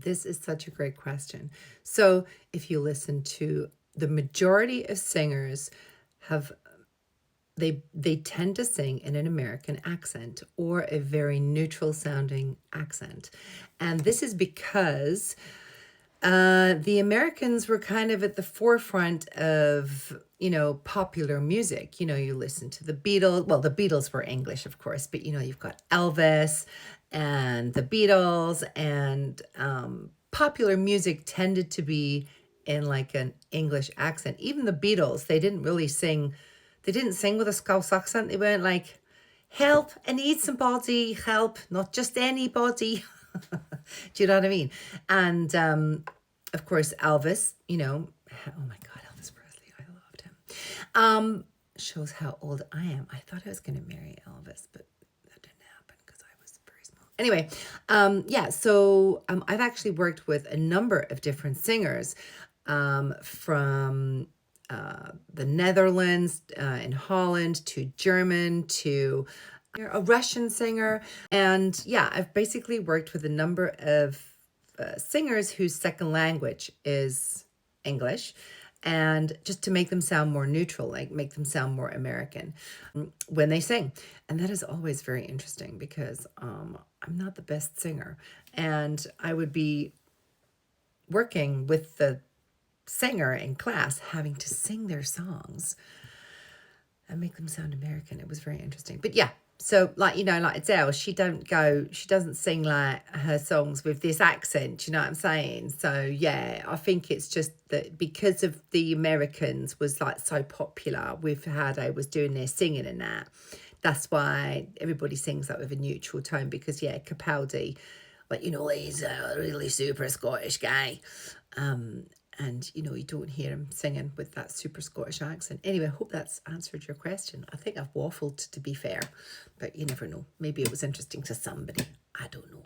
This is such a great question. So if you listen to the majority of singers have they tend to sing in an American accent or a very neutral sounding accent. And this is because the Americans were kind of at the forefront of, popular music. You listen to the Beatles. Well, the Beatles were English, of course, but, you've got Elvis and the Beatles, and popular music tended to be in like an English accent. Even the Beatles, they didn't sing with a Scouse accent. They weren't like, help, I need somebody, help, not just anybody. Do you know what I mean? And of course, Elvis, oh my God, Elvis Presley, I loved him. Shows how old I am. I thought I was going to marry Elvis, but that didn't happen because I was very small. Anyway, I've actually worked with a number of different singers from the Netherlands, in Holland, to German, to a Russian singer. And yeah, I've basically worked with a number of singers whose second language is English, and just to make them sound more neutral, like make them sound more American when they sing. And that is always very interesting because I'm not the best singer, and I would be working with the singer in class having to sing their songs and make them sound American. It was very interesting. But yeah, so like Adele, she doesn't sing like her songs with this accent, you know what I'm saying? So yeah, I think it's just that because of the Americans was like so popular with how they was doing their singing and that's why everybody sings that with a neutral tone, because yeah, Capaldi, like, he's a really super Scottish guy. And you don't hear him singing with that super Scottish accent. Anyway, I hope that's answered your question. I think I've waffled, to be fair, but you never know. Maybe it was interesting to somebody. I don't know.